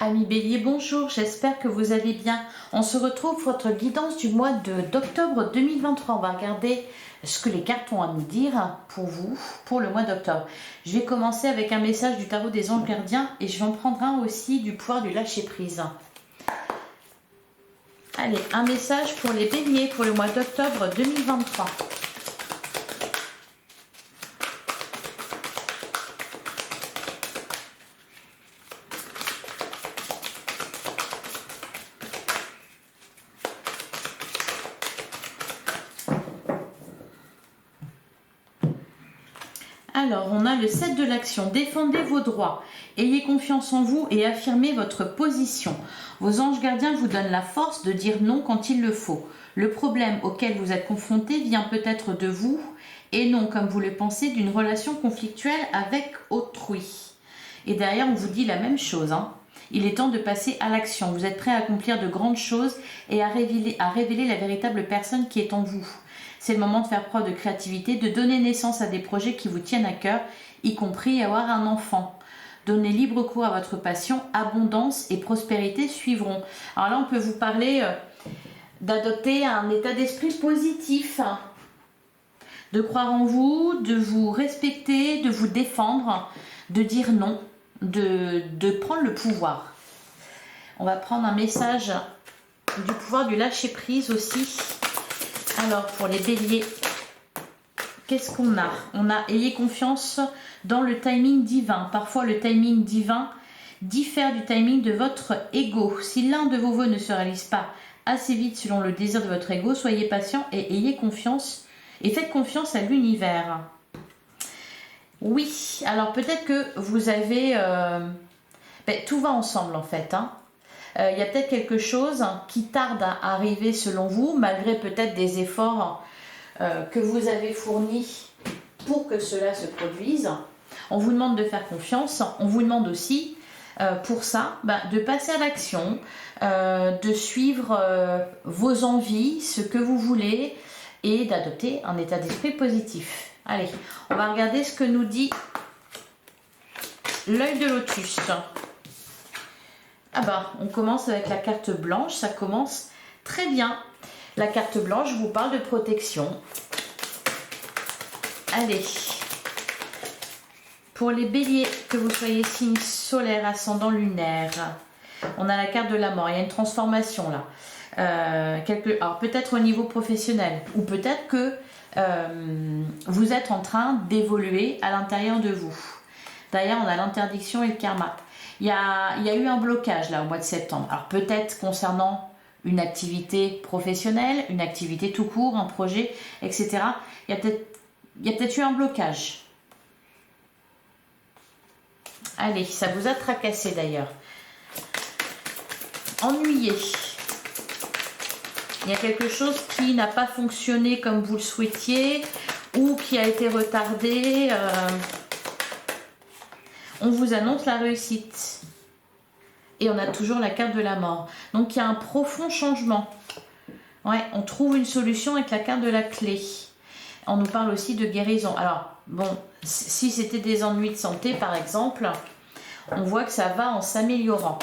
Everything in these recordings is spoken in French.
Amis Bélier, bonjour, j'espère que vous allez bien. On se retrouve pour votre guidance du mois d'octobre 2023. On va regarder ce que les cartes ont à nous dire pour vous, pour le mois d'octobre. Je vais commencer avec un message du tarot des anges gardiens et je vais en prendre un aussi du pouvoir du lâcher prise. Allez, un message pour les Béliers pour le mois d'octobre 2023. Alors, on a le 7 de l'action. Défendez vos droits. Ayez confiance en vous et affirmez votre position. Vos anges gardiens vous donnent la force de dire non quand il le faut. Le problème auquel vous êtes confronté vient peut-être de vous et non, comme vous le pensez, d'une relation conflictuelle avec autrui. Et derrière, on vous dit la même chose. Il est temps de passer à l'action. Vous êtes prêt à accomplir de grandes choses et à révéler la véritable personne qui est en vous. C'est le moment de faire preuve de créativité, de donner naissance à des projets qui vous tiennent à cœur, y compris avoir un enfant. Donnez libre cours à votre passion, abondance et prospérité suivront. Alors là, on peut vous parler d'adopter un état d'esprit positif, de croire en vous, de vous respecter, de vous défendre, de dire non, de prendre le pouvoir. On va prendre un message du pouvoir du lâcher prise aussi. Alors, pour les béliers, qu'est-ce qu'on a? On a ayez confiance dans le timing divin. Parfois, le timing divin diffère du timing de votre ego. Si l'un de vos vœux ne se réalise pas assez vite selon le désir de votre ego, soyez patient et ayez confiance et faites confiance à l'univers. Oui, alors peut-être que vous avez... tout va ensemble en fait, il y a peut-être quelque chose qui tarde à arriver selon vous, malgré peut-être des efforts que vous avez fournis pour que cela se produise. On vous demande de faire confiance, on vous demande aussi pour ça de passer à l'action, de suivre vos envies, ce que vous voulez et d'adopter un état d'esprit positif. Allez, on va regarder ce que nous dit l'œil de lotus. On commence avec la carte blanche, ça commence très bien. La carte blanche vous parle de protection. Allez, pour les béliers, que vous soyez signe solaire, ascendant, lunaire, on a la carte de la mort, il y a une transformation là. Alors peut-être au niveau professionnel, ou peut-être que vous êtes en train d'évoluer à l'intérieur de vous. D'ailleurs, on a l'interdiction et le karma. Il y a eu un blocage là au mois de septembre. Alors peut-être concernant une activité professionnelle, une activité tout court, un projet, etc. Il y a peut-être eu un blocage. Allez, ça vous a tracassé d'ailleurs. Ennuyé. Il y a quelque chose qui n'a pas fonctionné comme vous le souhaitiez ou qui a été retardé. On vous annonce la réussite. Et on a toujours la carte de la mort. Donc il y a un profond changement. Ouais, on trouve une solution avec la carte de la clé. On nous parle aussi de guérison. Alors, bon, si c'était des ennuis de santé, par exemple, on voit que ça va en s'améliorant.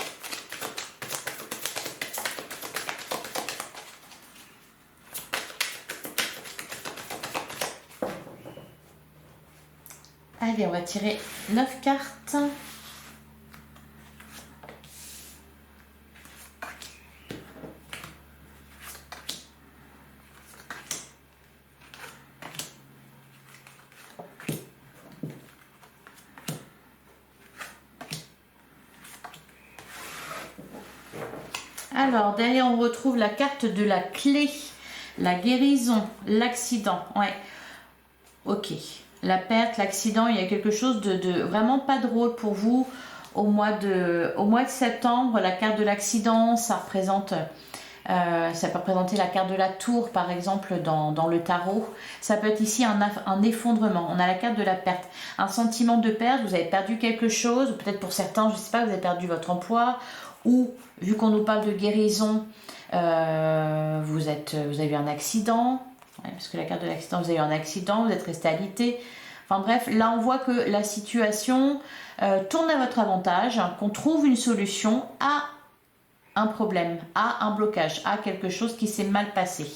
Allez, on va tirer 9 cartes. Alors, derrière, on retrouve la carte de la clé, la guérison, l'accident. Ouais, ok. La perte, l'accident, il y a quelque chose de vraiment pas drôle pour vous au mois de septembre. La carte de l'accident, ça peut représenter la carte de la tour par exemple dans le tarot. Ça peut être ici un effondrement. On a la carte de la perte, un sentiment de perte. Vous avez perdu quelque chose, peut-être pour certains, je ne sais pas, vous avez perdu votre emploi, ou vu qu'on nous parle de guérison, vous avez eu un accident. Ouais, parce que la carte de l'accident, vous avez eu un accident, vous êtes resté alité. Enfin bref, là on voit que la situation tourne à votre avantage, qu'on trouve une solution à un problème, à un blocage, à quelque chose qui s'est mal passé.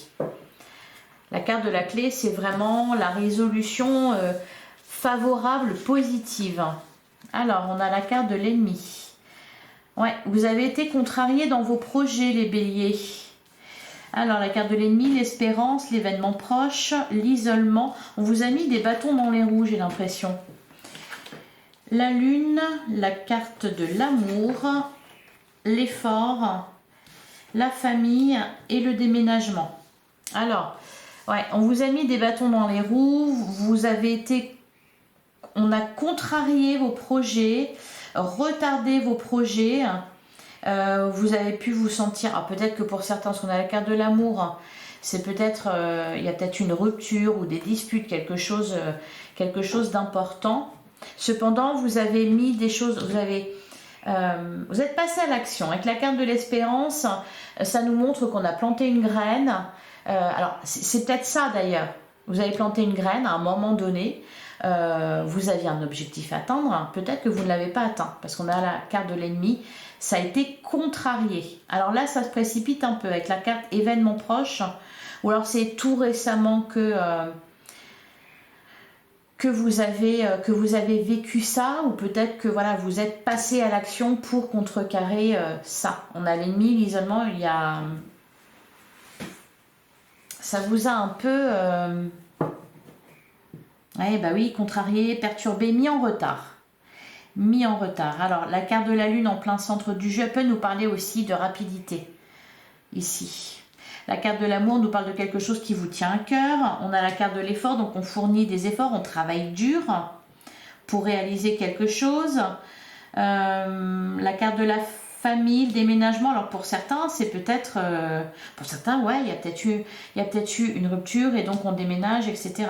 La carte de la clé, c'est vraiment la résolution favorable, positive. Alors, on a la carte de l'ennemi. Ouais, vous avez été contrarié dans vos projets, les béliers. Alors, la carte de l'ennemi, l'espérance, l'événement proche, l'isolement. On vous a mis des bâtons dans les roues, j'ai l'impression. La lune, la carte de l'amour, l'effort, la famille et le déménagement. Alors, ouais, on vous a mis des bâtons dans les roues, vous avez été... On a contrarié vos projets, retardé vos projets. Vous avez pu vous sentir... Alors peut-être que pour certains, parce qu'on a la carte de l'amour, c'est peut-être... il y a peut-être une rupture ou des disputes, quelque chose d'important. Cependant, vous avez mis des choses... vous êtes passé à l'action. Avec la carte de l'espérance, ça nous montre qu'on a planté une graine. Alors, c'est peut-être ça d'ailleurs. Vous avez planté une graine à un moment donné. Vous aviez un objectif à atteindre. Peut-être que vous ne l'avez pas atteint. Parce qu'on a la carte de l'ennemi. Ça a été contrarié. Alors là, ça se précipite un peu avec la carte événement proche. Ou alors c'est tout récemment que vous avez vécu ça, ou peut-être que voilà, vous êtes passé à l'action pour contrecarrer ça. On a l'ennemi, l'isolement, il y a... Ça vous a un peu... Ouais, bah oui, contrarié, perturbé, mis en retard. Mis en retard. Alors, la carte de la lune en plein centre du jeu peut nous parler aussi de rapidité. Ici. La carte de l'amour nous parle de quelque chose qui vous tient à cœur. On a la carte de l'effort, donc on fournit des efforts, on travaille dur pour réaliser quelque chose. La carte de la famille, le déménagement. Alors pour certains, c'est peut-être... pour certains, ouais, il y a peut-être eu une rupture et donc on déménage, etc.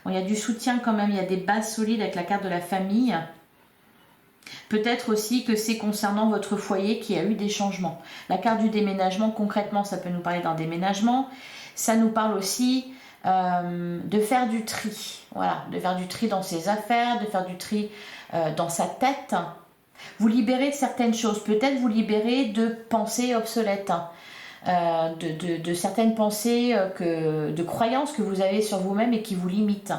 Bon, il y a du soutien quand même, il y a des bases solides avec la carte de la famille. Peut-être aussi que c'est concernant votre foyer qu'il y a eu des changements. La carte du déménagement, concrètement, ça peut nous parler d'un déménagement. Ça nous parle aussi de faire du tri. Voilà, de faire du tri dans ses affaires, de faire du tri dans sa tête. Vous libérez de certaines choses. Peut-être vous libérez de pensées obsolètes. De certaines pensées, de croyances que vous avez sur vous-même et qui vous limitent.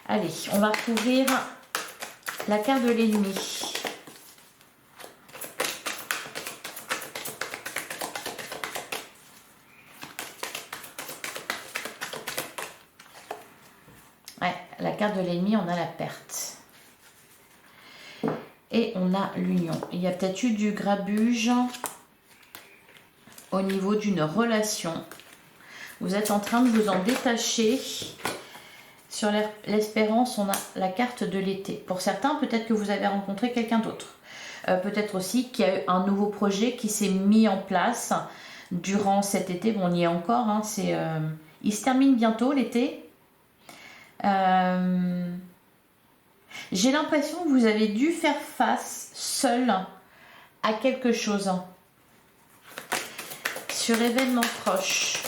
Allez, on va recouvrir... La carte de l'ennemi. Ouais, la carte de l'ennemi, on a la perte. Et on a l'union. Il y a peut-être eu du grabuge au niveau d'une relation. Vous êtes en train de vous en détacher. Sur l'espérance, on a la carte de l'été. Pour certains, peut-être que vous avez rencontré quelqu'un d'autre. Peut-être aussi qu'il y a eu un nouveau projet qui s'est mis en place durant cet été. Bon, on y est encore. Hein, il se termine bientôt, l'été. J'ai l'impression que vous avez dû faire face seul à quelque chose. Sur événement proche.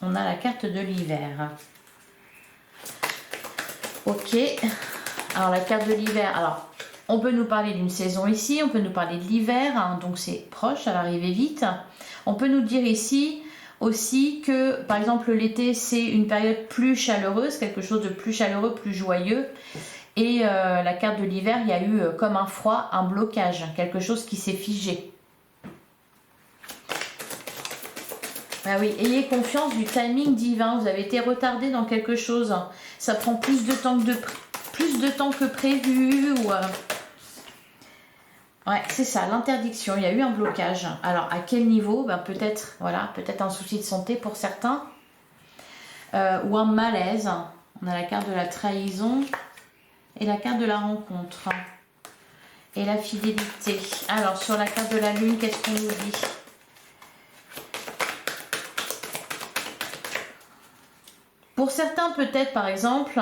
On a la carte de l'hiver. Ok. Alors la carte de l'hiver. Alors, on peut nous parler d'une saison ici. On peut nous parler de l'hiver. Hein, donc c'est proche, ça va arriver vite. On peut nous dire ici aussi que, par exemple, l'été, c'est une période plus chaleureuse. Quelque chose de plus chaleureux, plus joyeux. Et la carte de l'hiver, il y a eu comme un froid, un blocage. Quelque chose qui s'est figé. Ah oui, ayez confiance du timing divin. Vous avez été retardé dans quelque chose. Ça prend plus de temps que prévu. Ou ouais, c'est ça, l'interdiction. Il y a eu un blocage. Alors, à quel niveau? Ben, peut-être un souci de santé pour certains. Ou un malaise. On a la carte de la trahison et la carte de la rencontre. Et la fidélité. Alors, sur la carte de la lune, qu'est-ce qu'on nous dit? Pour certains, peut-être, par exemple,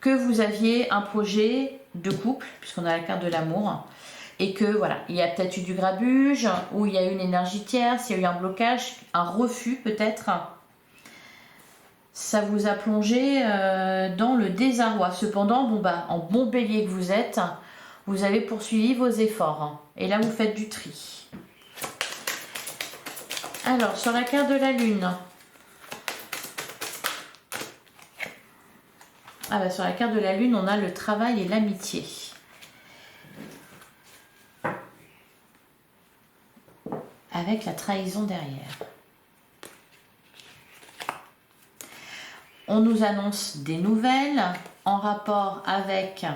que vous aviez un projet de couple, puisqu'on a la carte de l'amour, et que voilà, il y a peut-être eu du grabuge, ou il y a eu une énergie tierce, il y a eu un blocage, un refus peut-être. Ça vous a plongé dans le désarroi. Cependant, bon bah, en bon bélier que vous êtes, vous avez poursuivi vos efforts. Hein. Et là, vous faites du tri. Alors, sur la carte de la Lune. Ah bah, sur la carte de la Lune, on a le travail et l'amitié. Avec la trahison derrière. On nous annonce des nouvelles en rapport avec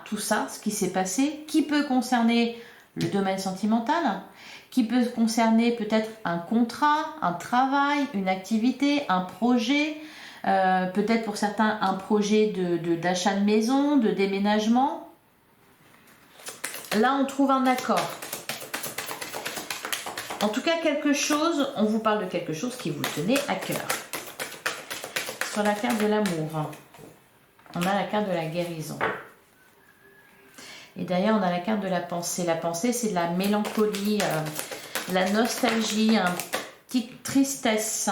tout ça, ce qui s'est passé, qui peut concerner le domaine sentimental, qui peut concerner peut-être un contrat, un travail, une activité, un projet, peut-être pour certains un projet d'achat de maison, de déménagement. Là, on trouve un accord. En tout cas, quelque chose, on vous parle de quelque chose qui vous tenait à cœur. Sur la carte de l'amour, on a la carte de la guérison. Et derrière, on a la carte de la pensée. La pensée, c'est de la mélancolie, la nostalgie, une petite tristesse.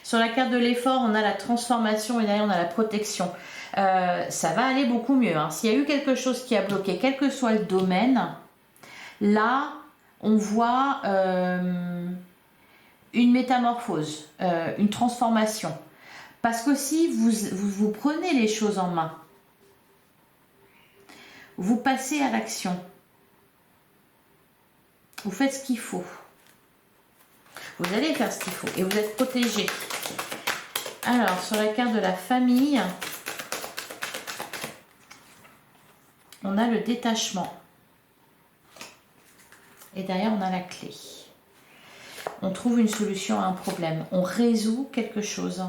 Sur la carte de l'effort, on a la transformation et derrière, on a la protection. Ça va aller beaucoup mieux. Hein. S'il y a eu quelque chose qui a bloqué, quel que soit le domaine, là, on voit une métamorphose, une transformation. Parce qu'aussi, vous prenez les choses en main. Vous passez à l'action. Vous faites ce qu'il faut. Vous allez faire ce qu'il faut et vous êtes protégé. Alors, sur la carte de la famille, on a le détachement. Et derrière, on a la clé. On trouve une solution à un problème. On résout quelque chose.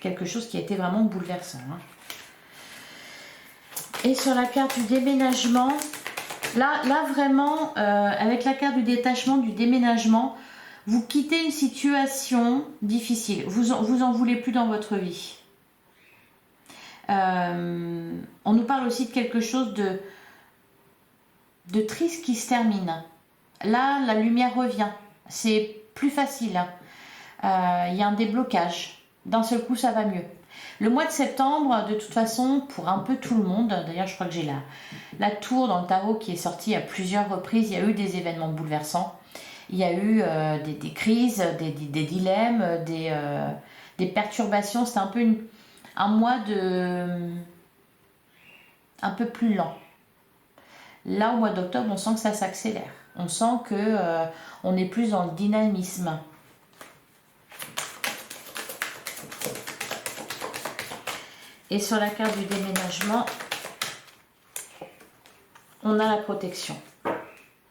Quelque chose qui a été vraiment bouleversant. Hein. Et sur la carte du déménagement, là vraiment, avec la carte du détachement, du déménagement, vous quittez une situation difficile. Vous en voulez plus dans votre vie. On nous parle aussi de quelque chose de triste qui se termine. Là, la lumière revient. C'est plus facile. Il y a un déblocage. D'un seul coup, ça va mieux. Le mois de septembre, de toute façon, pour un peu tout le monde, d'ailleurs je crois que j'ai la tour dans le tarot qui est sortie à plusieurs reprises, il y a eu des événements bouleversants, il y a eu des crises, des dilemmes, des perturbations, c'était un peu un mois un peu plus lent. Là, au mois d'octobre, on sent que ça s'accélère, on sent que on est plus dans le dynamisme. Et sur la carte du déménagement, on a la protection.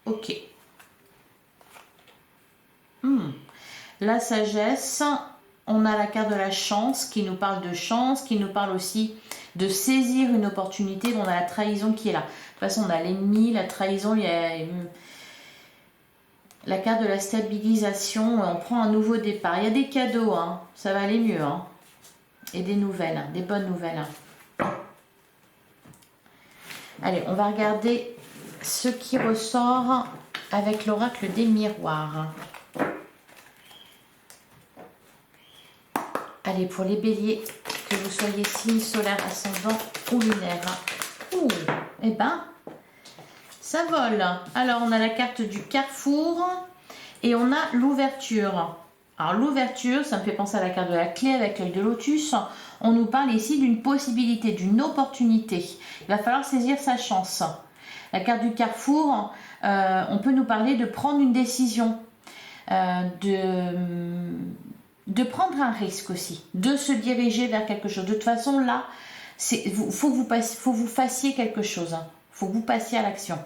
Ok. La sagesse, on a la carte de la chance qui nous parle de chance, qui nous parle aussi de saisir une opportunité. On a la trahison qui est là. De toute façon, on a l'ennemi, la trahison, il y a la carte de la stabilisation. On prend un nouveau départ. Il y a des cadeaux, hein. Ça va aller mieux, hein. Et des nouvelles, des bonnes nouvelles. Allez, on va regarder ce qui ressort avec l'oracle des miroirs. Allez, pour les béliers, que vous soyez signe solaire, ascendant ou lunaire. Ouh, eh ben, ça vole. Alors, on a la carte du carrefour et on a l'ouverture. Alors l'ouverture, ça me fait penser à la carte de la clé avec l'œil de lotus. On nous parle ici d'une possibilité, d'une opportunité. Il va falloir saisir sa chance. La carte du carrefour, on peut nous parler de prendre une décision, de prendre un risque aussi, de se diriger vers quelque chose. De toute façon, là, faut que vous fassiez quelque chose. Il faut que vous passiez à l'action.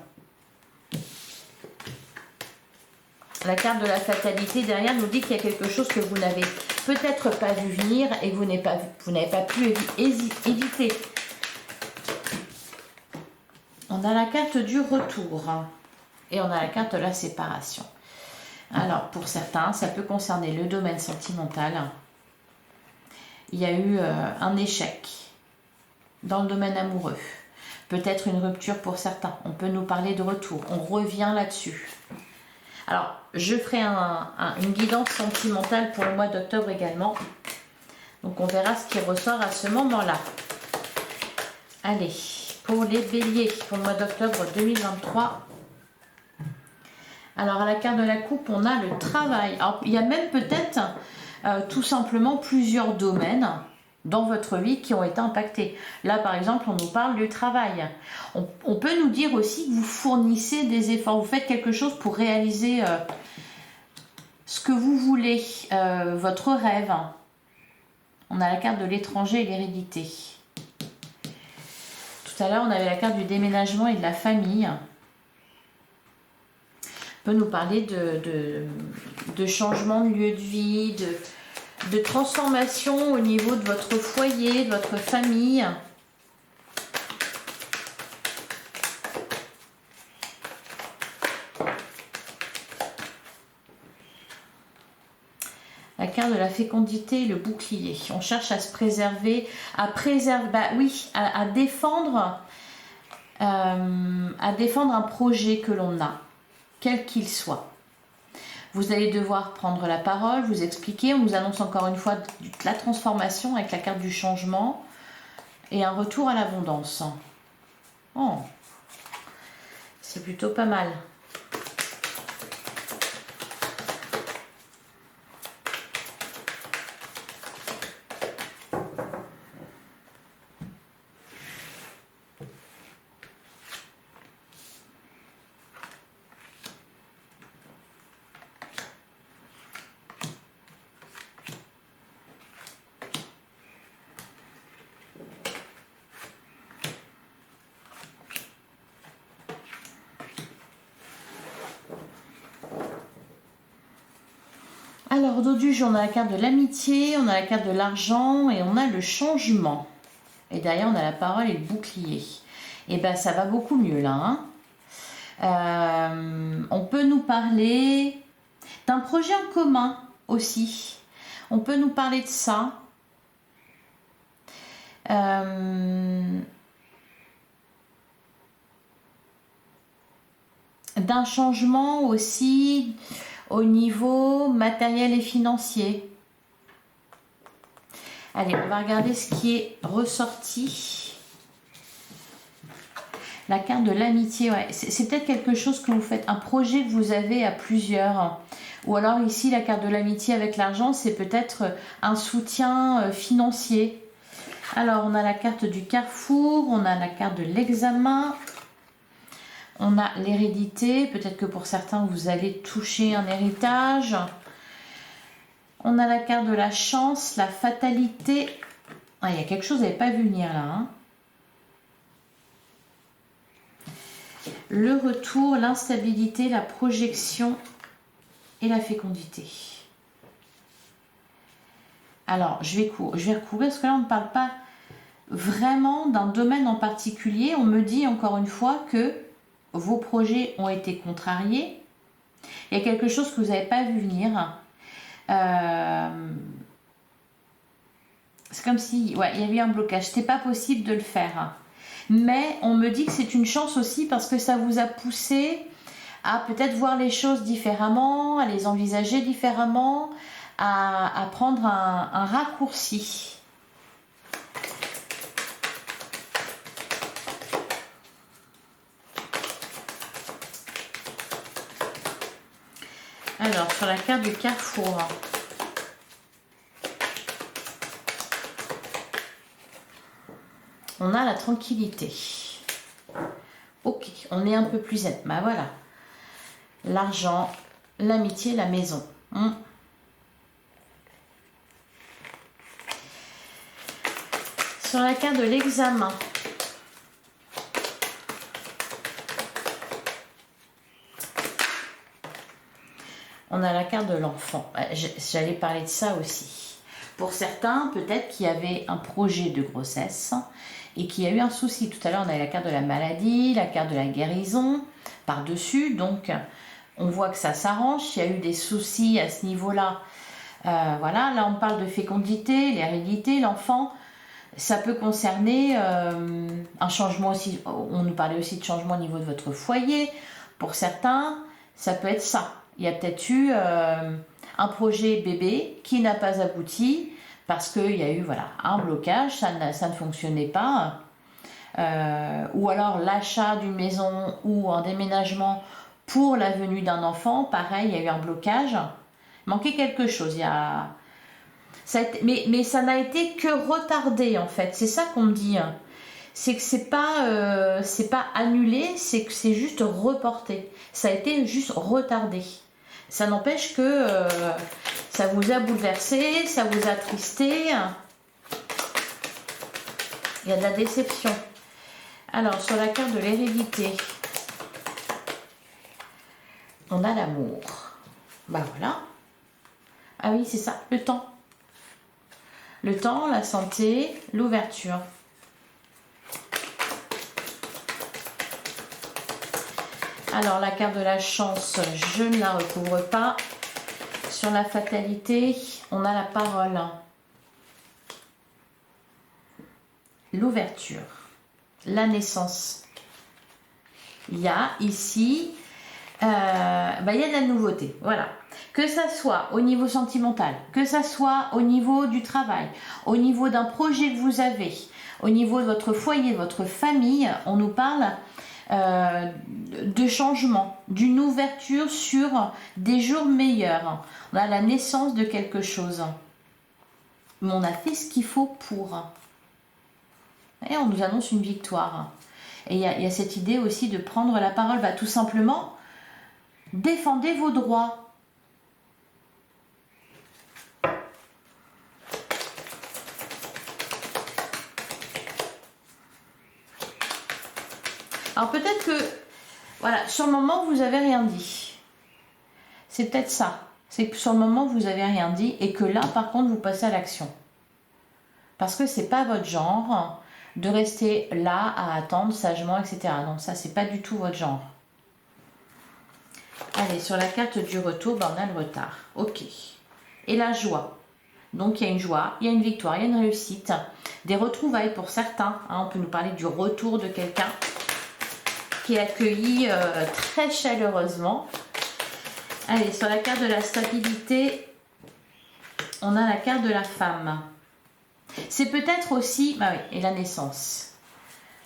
La carte de la fatalité derrière nous dit qu'il y a quelque chose que vous n'avez peut-être pas vu venir et que vous n'avez pas pu éviter. On a la carte du retour et on a la carte de la séparation. Alors pour certains, ça peut concerner le domaine sentimental. Il y a eu un échec dans le domaine amoureux. peut-être une rupture pour certains. On peut nous parler de retour. On revient là-dessus. Alors, je ferai une guidance sentimentale pour le mois d'octobre également. Donc, on verra ce qui ressort à ce moment-là. Allez, pour les béliers, pour le mois d'octobre 2023. Alors, à la carte de la coupe, on a le travail. Alors, il y a même peut-être tout simplement plusieurs domaines dans votre vie qui ont été impactés. Là, par exemple, on nous parle du travail. On peut nous dire aussi que vous fournissez des efforts, vous faites quelque chose pour réaliser ce que vous voulez, votre rêve. On a la carte de l'étranger et l'hérédité. Tout à l'heure, on avait la carte du déménagement et de la famille. On peut nous parler de changement de lieu de vie, de transformation au niveau de votre foyer, de votre famille. La carte de la fécondité et le bouclier. On cherche à se préserver, à préserver, bah oui, à défendre un projet que l'on a, quel qu'il soit. Vous allez devoir prendre la parole, vous expliquer. On nous annonce encore une fois la transformation avec la carte du changement et un retour à l'abondance. Oh, c'est plutôt pas mal. Alors, au dos du jeu, on a la carte de l'amitié, on a la carte de l'argent et on a le changement. Et derrière, on a la parole et le bouclier. Et bien, ça va beaucoup mieux là. On peut nous parler d'un projet en commun aussi. On peut nous parler de ça. D'un changement aussi au niveau matériel et financier. Allez, on va regarder ce qui est ressorti. La carte de l'amitié, ouais. C'est peut-être quelque chose que vous faites, un projet que vous avez à plusieurs. Ou alors ici, la carte de l'amitié avec l'argent, c'est peut-être un soutien financier. Alors, on a la carte du carrefour, on a la carte de l'examen. On a l'hérédité, peut-être que pour certains, vous allez toucher un héritage. On a la carte de la chance, la fatalité. Ah, il y a quelque chose que vous n'avez pas vu venir là. Hein. Le retour, l'instabilité, la projection et la fécondité. Alors, je vais recouvrir parce que là, on ne parle pas vraiment d'un domaine en particulier. On me dit encore une fois que vos projets ont été contrariés. Il y a quelque chose que vous n'avez pas vu venir. C'est comme si il y avait eu un blocage. C'était pas possible de le faire. Mais on me dit que c'est une chance aussi parce que ça vous a poussé à peut-être voir les choses différemment, à les envisager différemment, à prendre un raccourci. Alors, sur la carte du carrefour, on a la tranquillité. Ok, on est un peu plus zen. Ben voilà. L'argent, l'amitié, la maison. Sur la carte de l'examen, on a la carte de l'enfant. J'allais parler de ça aussi. Pour certains, peut-être qu'il y avait un projet de grossesse et qu'il y a eu un souci. Tout à l'heure, on avait la carte de la maladie, la carte de la guérison par-dessus. Donc, on voit que ça s'arrange. Il y a eu des soucis à ce niveau-là. Voilà, là, on parle de fécondité, l'hérédité, l'enfant. Ça peut concerner un changement aussi, on nous parlait aussi de changement au niveau de votre foyer. Pour certains, ça peut être ça. Il y a peut-être eu un projet bébé qui n'a pas abouti parce qu'il y a eu voilà, un blocage, ça ne fonctionnait pas. Ou alors l'achat d'une maison ou un déménagement pour la venue d'un enfant, pareil, il y a eu un blocage. Il manquait quelque chose. Mais ça n'a été que retardé en fait. C'est ça qu'on me dit. C'est que c'est pas annulé, c'est que c'est juste reporté. Ça a été juste retardé. Ça n'empêche que ça vous a bouleversé, ça vous a attristé. Il y a de la déception. Alors, sur la carte de l'hérédité, on a l'amour. Bah voilà. Ah oui, c'est ça, le temps. Le temps, la santé, l'ouverture. Alors, la carte de la chance, je ne la recouvre pas. Sur la fatalité, on a la parole. L'ouverture. La naissance. Il y a ici, il y a de la nouveauté. Voilà. Que ça soit au niveau sentimental, que ça soit au niveau du travail, au niveau d'un projet que vous avez, au niveau de votre foyer, de votre famille, on nous parle de changement, d'une ouverture sur des jours meilleurs. On a la naissance de quelque chose. Mais on a fait ce qu'il faut pour. Et on nous annonce une victoire. Et il y a cette idée aussi de prendre la parole. Bah, tout simplement, défendez vos droits. Alors peut-être que, voilà, sur le moment, vous n'avez rien dit. C'est peut-être ça. C'est que sur le moment, vous n'avez rien dit et que là, par contre, vous passez à l'action. Parce que c'est pas votre genre de rester là à attendre sagement, etc. Non, ça, c'est pas du tout votre genre. Allez, sur la carte du retour, on a le retard. Ok. Et la joie. Donc, il y a une joie, il y a une victoire, il y a une réussite. Des retrouvailles pour certains. On peut nous parler du retour de quelqu'un qui est accueilli très chaleureusement. Allez, sur la carte de la stabilité, on a la carte de la femme. C'est peut-être aussi, bah oui, et la naissance.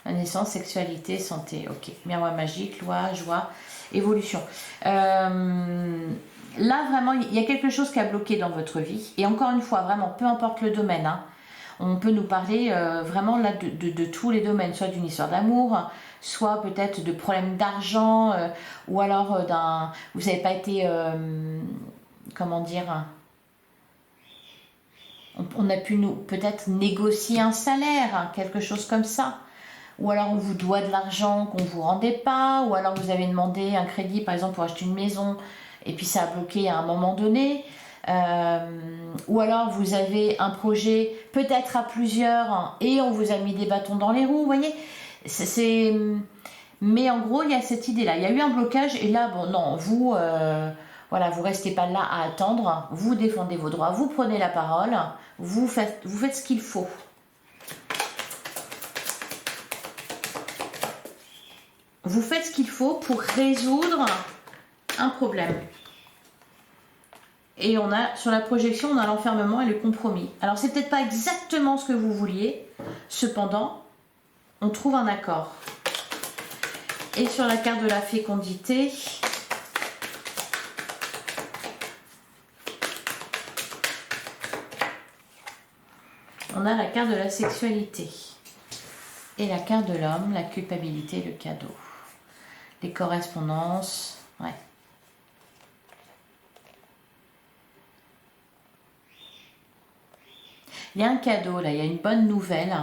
La naissance, sexualité, santé, ok. Miroir magique, loi, joie, évolution. Là, vraiment, il y a quelque chose qui a bloqué dans votre vie. Et encore une fois, vraiment, peu importe le domaine, on peut nous parler vraiment là de tous les domaines, soit d'une histoire d'amour, soit peut-être de problèmes d'argent, ou alors vous n'avez pas été, comment dire, on a pu peut-être négocier un salaire, quelque chose comme ça. Ou alors on vous doit de l'argent qu'on ne vous rendait pas, ou alors vous avez demandé un crédit par exemple pour acheter une maison et puis ça a bloqué à un moment donné. Ou alors vous avez un projet peut-être à plusieurs et on vous a mis des bâtons dans les roues, vous voyez. Mais en gros il y a cette idée là, il y a eu un blocage et là bon non, vous voilà, vous restez pas là à attendre, vous défendez vos droits, vous prenez la parole, vous faites ce qu'il faut. Vous faites ce qu'il faut pour résoudre un problème. Et on a, sur la projection, on a l'enfermement et le compromis. Alors, c'est peut-être pas exactement ce que vous vouliez. Cependant, on trouve un accord. Et sur la carte de la fécondité, on a la carte de la sexualité. Et la carte de l'homme, la culpabilité, le cadeau. Les correspondances, ouais. Il y a un cadeau là, il y a une bonne nouvelle.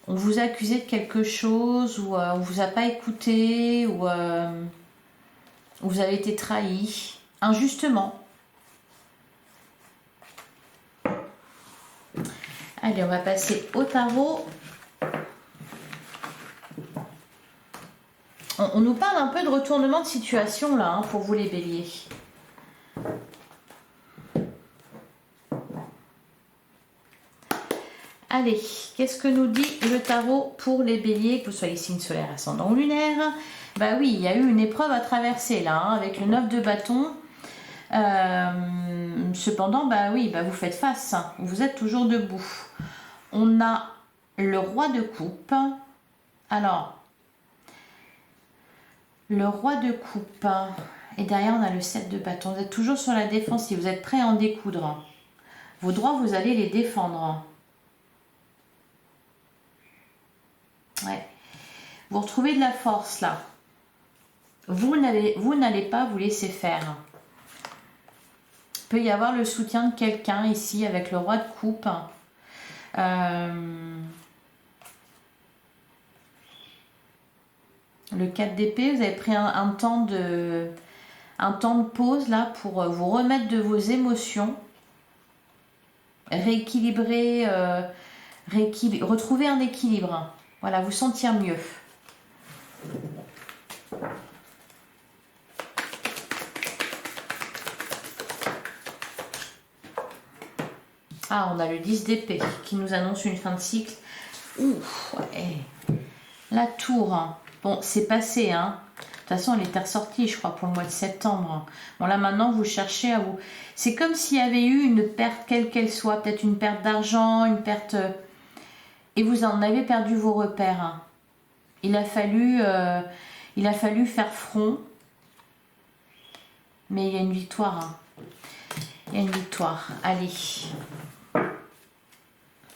On vous a accusé de quelque chose ou on vous a pas écouté ou vous avez été trahi injustement. Allez, on va passer au tarot. On nous parle un peu de retournement de situation là, pour vous les béliers. Allez, qu'est-ce que nous dit le tarot pour les béliers, que vous soyez signe solaire, ascendant ou lunaire? Bah oui, il y a eu une épreuve à traverser là, hein, avec le 9 de bâton. Cependant, bah oui, bah vous faites face, hein, vous êtes toujours debout. On a le roi de coupe. Alors, le roi de coupe, et derrière on a le 7 de bâton. Vous êtes toujours sur la défensive, vous êtes prêt à en découdre. Vos droits, vous allez les défendre. Ouais. Vous retrouvez de la force là. Vous n'allez pas vous laisser faire. Il peut y avoir le soutien de quelqu'un ici avec le roi de coupe. Le 4 d'épée, vous avez pris un temps de pause là pour vous remettre de vos émotions. Rééquilibrer, retrouver un équilibre. Voilà, vous sentir mieux. Ah, on a le 10 d'épée qui nous annonce une fin de cycle. Ouf, ouais. La tour. Bon, c'est passé, hein. De toute façon, elle était ressortie, je crois, pour le mois de septembre. Bon, là, maintenant, vous cherchez à vous... C'est comme s'il y avait eu une perte, quelle qu'elle soit. Peut-être une perte d'argent, une perte... Et vous en avez perdu vos repères. Hein. Il a fallu faire front. Mais il y a une victoire. Hein. Il y a une victoire. Allez.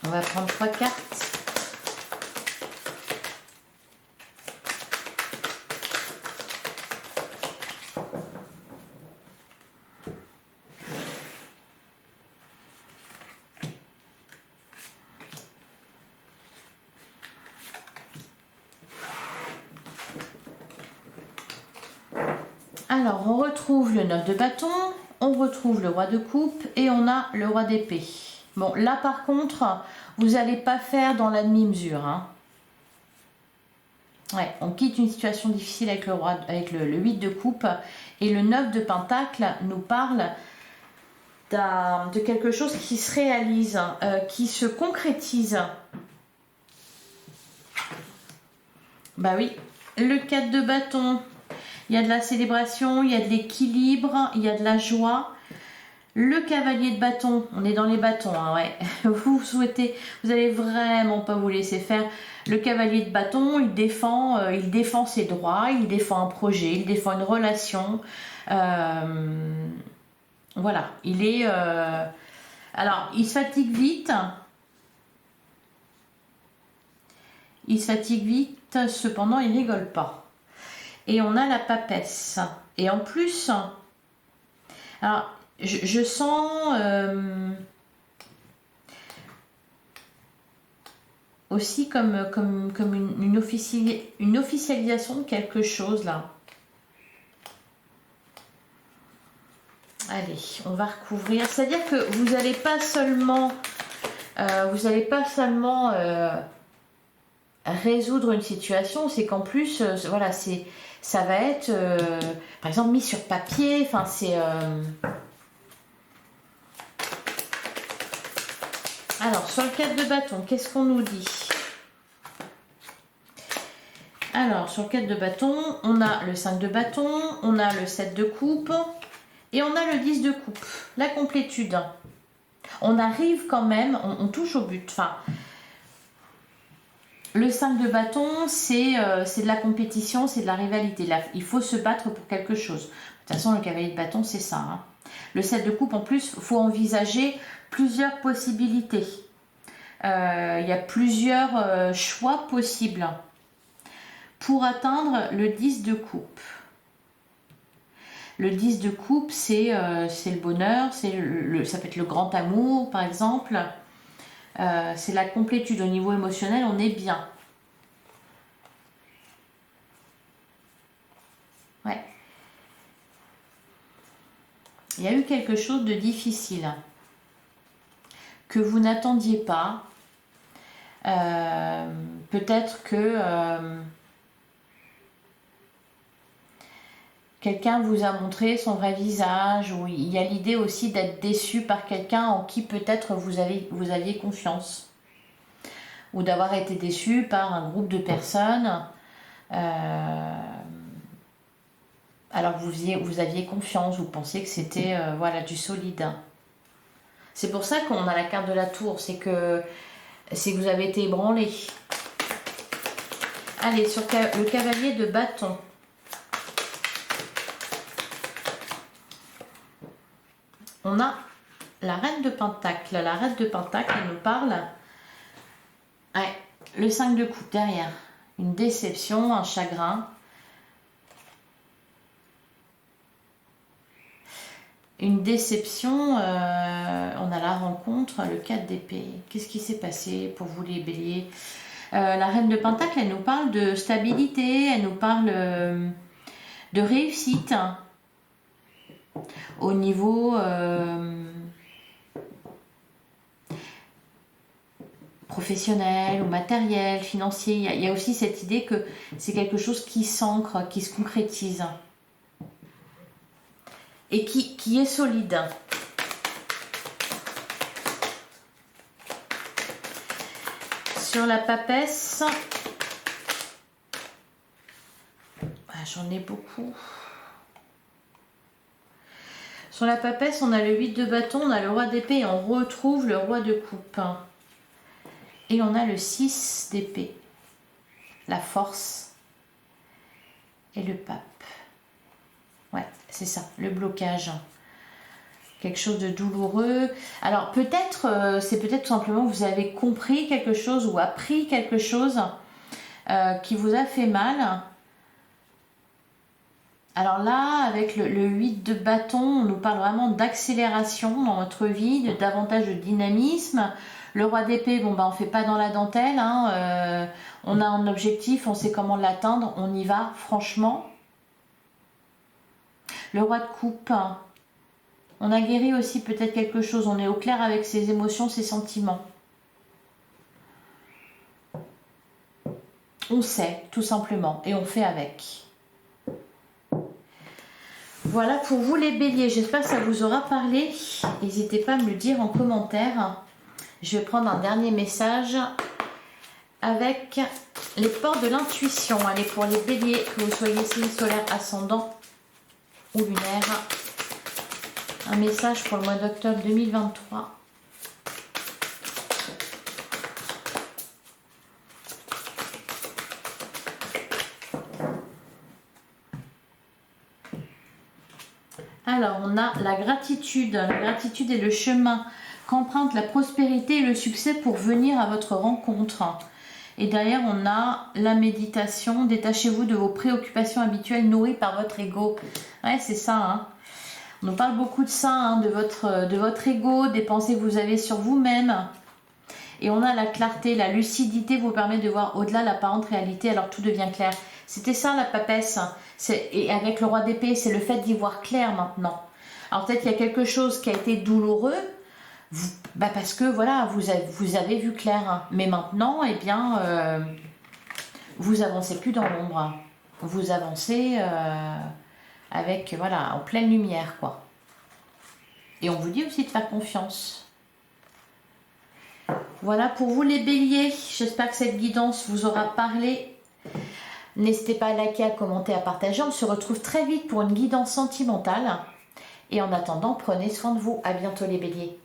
On va prendre 3 cartes. Alors, on retrouve le 9 de bâton, on retrouve le roi de coupe et on a le roi d'épée. Bon, là par contre, vous n'allez pas faire dans la demi-mesure. Hein. Ouais, on quitte une situation difficile avec le 8 de coupe et le 9 de pentacle nous parle de quelque chose qui se réalise, qui se concrétise. Bah oui, le 4 de bâton. Il y a de la célébration, il y a de l'équilibre, il y a de la joie. Le cavalier de bâton, on est dans les bâtons, hein, ouais. Vous allez vraiment pas vous laisser faire. Le cavalier de bâton, il défend ses droits, il défend un projet, il défend une relation. Voilà, il est... alors, il se fatigue vite. Cependant, il rigole pas. Et on a la papesse. Et en plus, alors je sens aussi comme une officialisation de quelque chose là. Allez, on va recouvrir. C'est-à-dire que vous n'allez pas seulement, résoudre une situation, c'est qu'en plus, voilà, ça va être, par exemple, mis sur papier. Enfin, c'est... Alors, sur le 4 de bâton, qu'est-ce qu'on nous dit? Alors, sur le 4 de bâton, on a le 5 de bâton, on a le 7 de coupe et on a le 10 de coupe. La complétude. On arrive quand même, on touche au but. Enfin... Le 5 de bâton, c'est de la compétition, c'est de la rivalité. Là, il faut se battre pour quelque chose. De toute façon, le cavalier de bâton, c'est ça. Hein. Le 7 de coupe, en plus, il faut envisager plusieurs possibilités. Il y a plusieurs choix possibles pour atteindre le 10 de coupe. Le 10 de coupe, c'est le bonheur, ça peut être le grand amour, par exemple. C'est la complétude au niveau émotionnel, on est bien. Ouais. Il y a eu quelque chose de difficile que vous n'attendiez pas. Peut-être que quelqu'un vous a montré son vrai visage, ou il y a l'idée aussi d'être déçu par quelqu'un en qui peut-être vous aviez confiance. ou d'avoir été déçu par un groupe de personnes alors que vous aviez confiance, vous pensiez que c'était voilà, du solide. C'est pour ça qu'on a la carte de la tour, c'est que vous avez été ébranlé. Allez, sur le cavalier de bâton. On a la reine de pentacle. La reine de pentacle, elle nous parle. Ouais, le 5 de coupe derrière. Une déception, un chagrin. Une déception, on a la rencontre, le 4 d'épée. Qu'est-ce qui s'est passé pour vous les béliers? La reine de pentacle, elle nous parle de stabilité, elle nous parle de réussite au niveau professionnel ou matériel, financier. Il y a aussi cette idée que c'est quelque chose qui s'ancre, qui se concrétise et qui est solide. Sur la papesse, j'en ai beaucoup. Sur la papesse, on a le 8 de bâton, on a le roi d'épée et on retrouve le roi de coupe. Et on a le 6 d'épée, la force et le pape. Ouais, c'est ça, le blocage. Quelque chose de douloureux. Alors peut-être, c'est peut-être tout simplement que vous avez compris quelque chose ou appris quelque chose qui vous a fait mal. Alors là, avec le 8 de bâton, on nous parle vraiment d'accélération dans votre vie, de davantage de dynamisme. Le roi d'épée, bon ben on fait pas dans la dentelle, hein, on a un objectif, on sait comment l'atteindre, on y va franchement. Le roi de coupe, on a guéri aussi peut-être quelque chose, on est au clair avec ses émotions, ses sentiments. On sait, tout simplement, et on fait avec. Voilà pour vous les béliers, j'espère que ça vous aura parlé. N'hésitez pas à me le dire en commentaire. Je vais prendre un dernier message avec les portes de l'intuition. Allez, pour les béliers, que vous soyez signe solaire, ascendant ou lunaire. Un message pour le mois d'octobre 2023. Alors, on a la gratitude. La gratitude est le chemin qu'emprunte la prospérité et le succès pour venir à votre rencontre. Et derrière, on a la méditation. Détachez-vous de vos préoccupations habituelles nourries par votre ego. Ouais, c'est ça, hein. On nous parle beaucoup de ça, hein, de votre ego, des pensées que vous avez sur vous-même. Et on a la clarté, la lucidité vous permet de voir au-delà l'apparente réalité, alors tout devient clair. C'était ça la papesse. Et avec le roi d'épée, c'est le fait d'y voir clair maintenant. Alors peut-être qu'il y a quelque chose qui a été douloureux, parce que voilà, vous avez vu clair. Hein. Mais maintenant, eh bien, vous avancez plus dans l'ombre. Vous avancez avec, voilà, en pleine lumière, quoi. Et on vous dit aussi de faire confiance. Voilà pour vous les béliers. J'espère que cette guidance vous aura parlé. N'hésitez pas à liker, à commenter, à partager. On se retrouve très vite pour une guidance sentimentale. Et en attendant, prenez soin de vous. À bientôt les béliers.